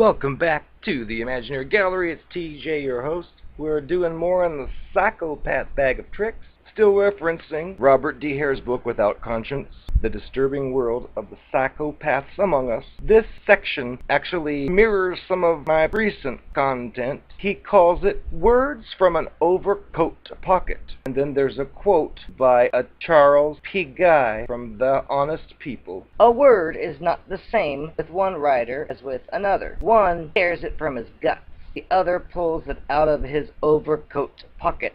Welcome back to the Imaginary Gallery. It's TJ, your host. We're doing more on the Psychopath bag of tricks, still referencing Robert D. Hare's book, Without Conscience, The Disturbing World of the Psychopaths Among Us. This section actually mirrors some of my recent content. He calls it Words from an Overcoat Pocket. And then there's a quote by a Charles P. Guy from The Honest People. A word is not the same with one writer as with another. One tears it from his guts. The other pulls it out of his overcoat pocket.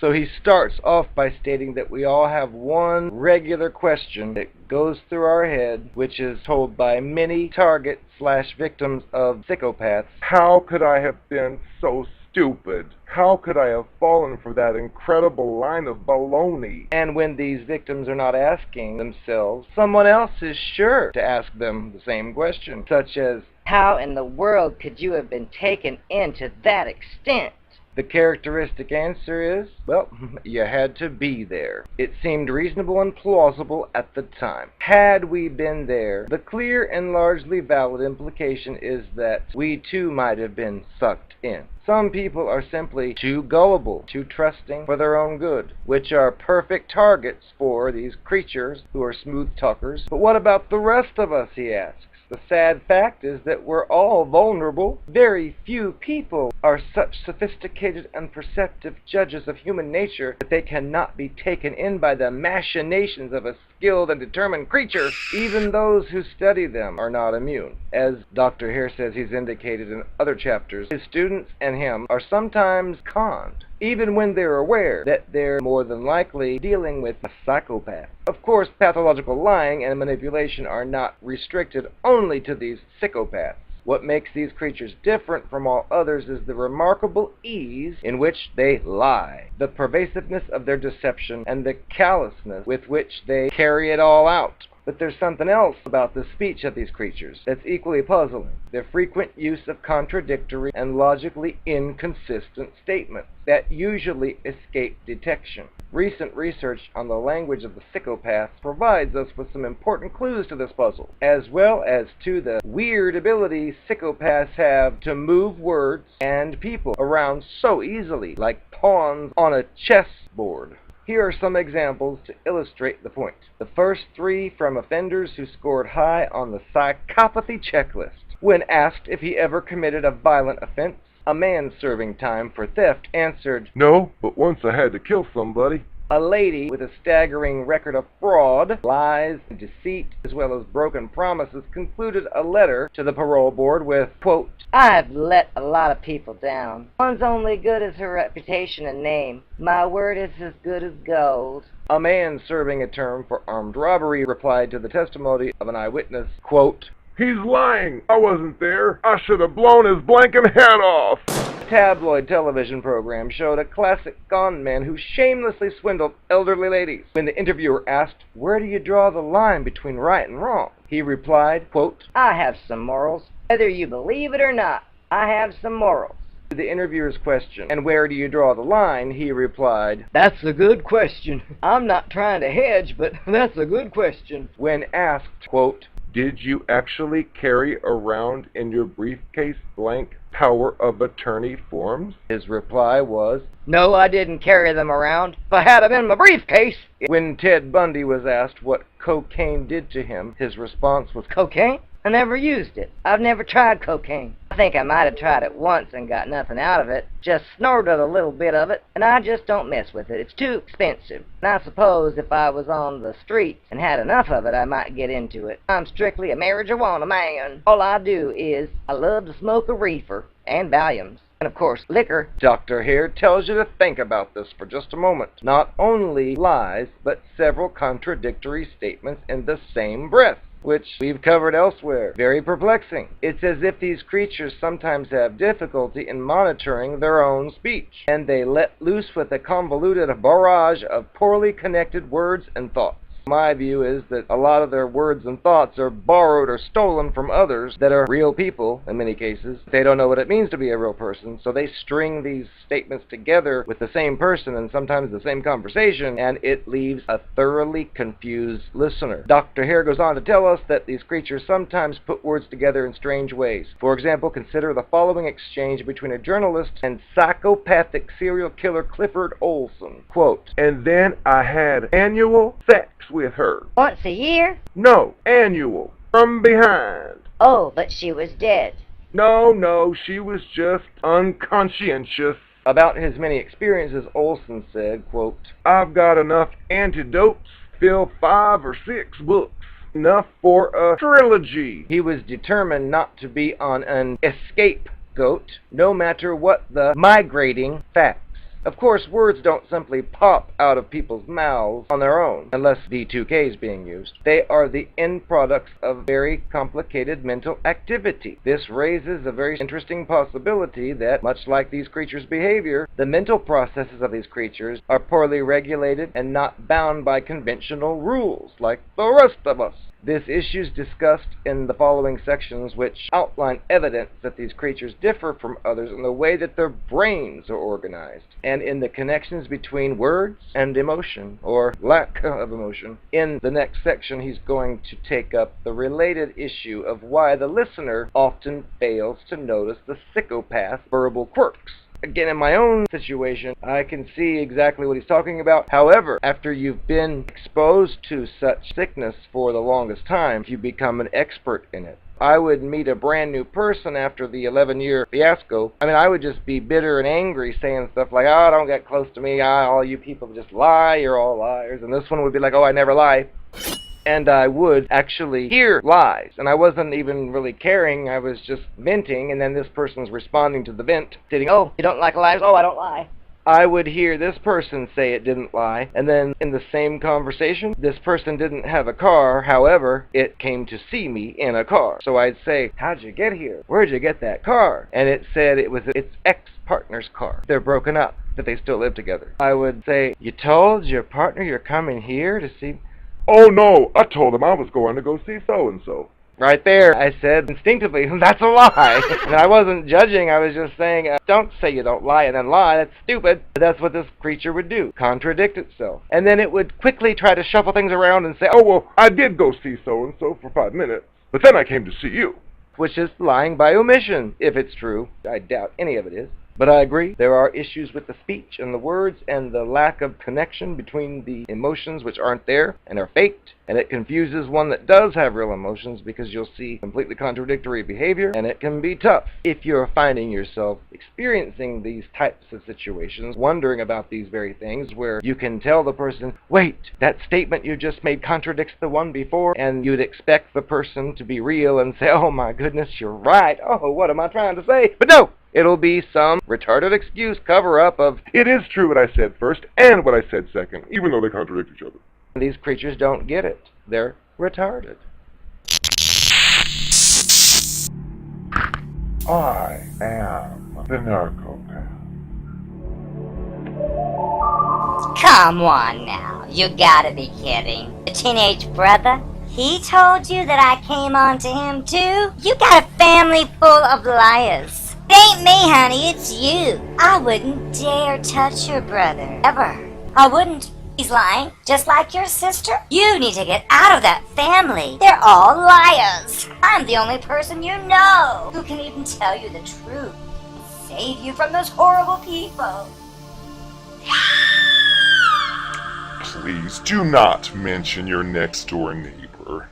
So he starts off by stating that we all have one regular question that goes through our head, which is told by many target/victims of psychopaths. How could I have been so stupid? How could I have fallen for that incredible line of baloney? And when these victims are not asking themselves, someone else is sure to ask them the same question, such as, how in the world could you have been taken in to that extent? The characteristic answer is, well, you had to be there. It seemed reasonable and plausible at the time. Had we been there, the clear and largely valid implication is that we too might have been sucked in. Some people are simply too gullible, too trusting for their own good, which are perfect targets for these creatures who are smooth talkers. But what about the rest of us, he asks. The sad fact is that we're all vulnerable. Very few people are such sophisticated and perceptive judges of human nature that they cannot be taken in by the machinations of a skilled and determined creature. Even those who study them are not immune. As Dr. Hare says he's indicated in other chapters, his students and him are sometimes conned, even when they're aware that they're more than likely dealing with a psychopath. Of course, pathological lying and manipulation are not restricted only to these psychopaths. What makes these creatures different from all others is the remarkable ease in which they lie, the pervasiveness of their deception, and the callousness with which they carry it all out. But there's something else about the speech of these creatures that's equally puzzling: their frequent use of contradictory and logically inconsistent statements that usually escape detection. Recent research on the language of the psychopath provides us with some important clues to this puzzle, as well as to the weird ability psychopaths have to move words and people around so easily, like pawns on a chessboard. Here are some examples to illustrate the point. The first three from offenders who scored high on the psychopathy checklist. When asked if he ever committed a violent offense, a man serving time for theft answered, "No, but once I had to kill somebody." A lady with a staggering record of fraud, lies, and deceit, as well as broken promises, concluded a letter to the parole board with, quote, I've let a lot of people down. One's only good as her reputation and name. My word is as good as gold. A man serving a term for armed robbery replied to the testimony of an eyewitness, quote, "He's lying. I wasn't there. I should have blown his blanking head off." A tabloid television program showed a classic con man who shamelessly swindled elderly ladies. When the interviewer asked, where do you draw the line between right and wrong, he replied, quote, I have some morals. Whether you believe it or not, I have some morals. To the interviewer's question, and where do you draw the line, he replied, That's a good question. I'm not trying to hedge, but that's a good question. When asked, quote, Did you actually carry around in your briefcase blank power of attorney forms? His reply was, No, I didn't carry them around. If I had them in my briefcase. When Ted Bundy was asked what cocaine did to him, his response was, Cocaine? I never used it. I've never tried cocaine. I think I might have tried it once and got nothing out of it. Just snorted a little bit of it, and I just don't mess with it. It's too expensive. And I suppose if I was on the streets and had enough of it, I might get into it. I'm strictly a marijuana man. All I do is I love to smoke a reefer and Valiums. And of course, liquor. Dr. Hare tells you to think about this for just a moment. Not only lies, but several contradictory statements in the same breath, which we've covered elsewhere. Very perplexing. It's as if these creatures sometimes have difficulty in monitoring their own speech, and they let loose with a convoluted barrage of poorly connected words and thoughts. My view is that a lot of their words and thoughts are borrowed or stolen from others that are real people, in many cases. They don't know what it means to be a real person, so they string these statements together with the same person and sometimes the same conversation, and it leaves a thoroughly confused listener. Dr. Hare goes on to tell us that these creatures sometimes put words together in strange ways. For example, consider the following exchange between a journalist and psychopathic serial killer Clifford Olson. Quote, "And then I had annual sex with her." Once a year? "No, annual. From behind." Oh, but she was dead. No, she was just unconscientious." About his many experiences, Olson said, quote, "I've got enough antidotes, fill 5 or 6 books. Enough for a trilogy." He was determined not to be on an escape goat, no matter what the migrating facts. Of course, words don't simply pop out of people's mouths on their own, unless V2K is being used. They are the end products of very complicated mental activity. This raises a very interesting possibility that, much like these creatures' behavior, the mental processes of these creatures are poorly regulated and not bound by conventional rules, like the rest of us. This issue is discussed in the following sections, which outline evidence that these creatures differ from others in the way that their brains are organized, and in the connections between words and emotion, or lack of emotion. In the next section, he's going to take up the related issue of why the listener often fails to notice the psychopath's verbal quirks. Again, in my own situation, I can see exactly what he's talking about. However, after you've been exposed to such sickness for the longest time, you become an expert in it. I would meet a brand new person after the 11-year fiasco. I would just be bitter and angry, saying stuff like, "Oh, don't get close to me. All you people just lie. You're all liars." And this one would be like, "Oh, I never lie." And I would actually hear lies, and I wasn't even really caring. I was just venting, and then this person's responding to the vent, stating, "Oh, you don't like lies? Oh, I don't lie." I would hear this person say it didn't lie, and then in the same conversation, this person didn't have a car. However, it came to see me in a car. So I'd say, "How'd you get here? Where'd you get that car?" And it said it was its ex-partner's car. They're broken up, but they still live together. I would say, "You told your partner you're coming here to see..." "Oh no, I told him I was going to go see so-and-so." Right there, I said instinctively, "That's a lie." And I wasn't judging, I was just saying, don't say you don't lie and then lie, that's stupid. But that's what this creature would do, contradict itself. And then it would quickly try to shuffle things around and say, "Oh, well, I did go see so-and-so for 5 minutes, but then I came to see you." Which is lying by omission, if it's true. I doubt any of it is. But I agree, there are issues with the speech and the words and the lack of connection between the emotions which aren't there and are faked, and it confuses one that does have real emotions because you'll see completely contradictory behavior, and it can be tough if you're finding yourself experiencing these types of situations, wondering about these very things, where you can tell the person, "Wait, that statement you just made contradicts the one before," and you'd expect the person to be real and say, "Oh my goodness, you're right. Oh, what am I trying to say?" But no! It'll be some retarded excuse cover-up of, "It is true what I said first and what I said second, even though they contradict each other." These creatures don't get it. They're retarded. I am the Narcopath. Come on now, you gotta be kidding. The teenage brother? He told you that I came on to him too? You got a family full of liars. It ain't me, honey, it's you. I wouldn't dare touch your brother, ever. I wouldn't. He's lying, just like your sister. You need to get out of that family. They're all liars. I'm the only person you know who can even tell you the truth and save you from those horrible people. Please do not mention your next-door neighbor.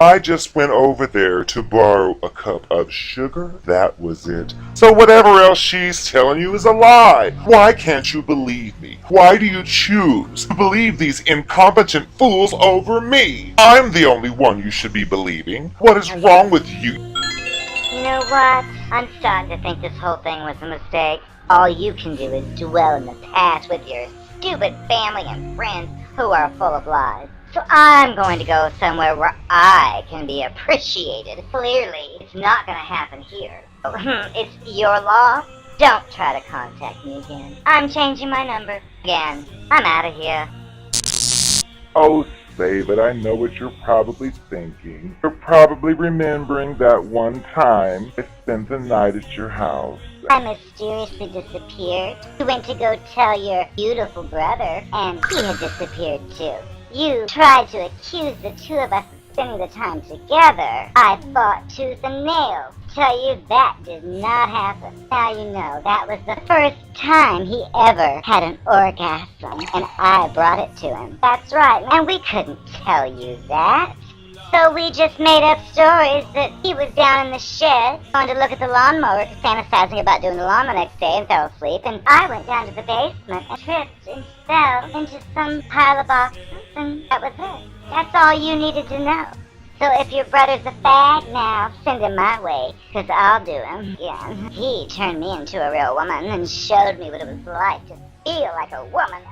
I just went over there to borrow a cup of sugar. That was it. So whatever else she's telling you is a lie. Why can't you believe me? Why do you choose to believe these incompetent fools over me? I'm the only one you should be believing. What is wrong with you? You know what? I'm starting to think this whole thing was a mistake. All you can do is dwell in the past with your stupid family and friends who are full of lies. So I'm going to go somewhere where I can be appreciated. Clearly, it's not going to happen here. It's your law. Don't try to contact me again. I'm changing my number again. I'm out of here. Oh, say, but I know what you're probably thinking. You're probably remembering that one time I spent the night at your house. I mysteriously disappeared. You went to go tell your beautiful brother, and he had disappeared too. You tried to accuse the two of us of spending the time together. I fought tooth and nail. Tell you that did not happen. Now you know that was the first time he ever had an orgasm, and I brought it to him. That's right, and we couldn't tell you that. So we just made up stories that he was down in the shed, going to look at the lawnmower, fantasizing about doing the lawn the next day, and fell asleep. And I went down to the basement and tripped and fell into some pile of boxes, and that was it. That's all you needed to know. So if your brother's a fag now, send him my way, 'cause I'll do him again. He turned me into a real woman and showed me what it was like to feel like a woman.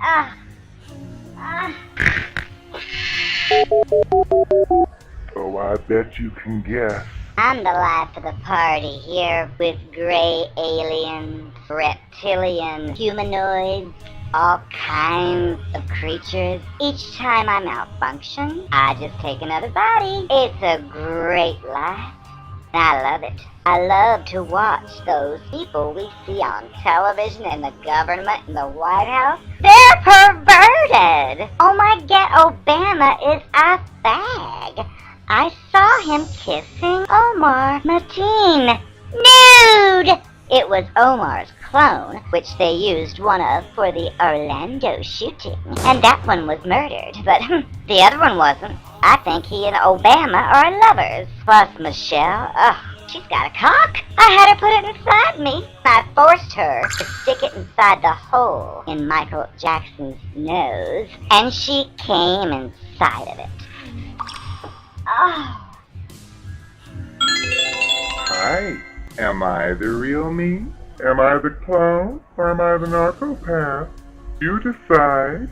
Oh, I bet you can guess. I'm the life of the party here with gray aliens, reptilian humanoids, all kinds of creatures. Each time I malfunction, I just take another body. It's a great life, and I love it. I love to watch those people we see on television in the government and the White House. They're perverted! Oh my God, Obama is a fag. I saw him kissing Omar Mateen. Nude! It was Omar's clone, which they used one of for the Orlando shooting. And that one was murdered, but the other one wasn't. I think he and Obama are lovers. Plus Michelle, she's got a cock. I had her put it inside me. I forced her to stick it inside the hole in Michael Jackson's nose, and she came inside of it. Oh. Hi. Am I the real me? Am I the clone? Or am I the narcopath? You decide.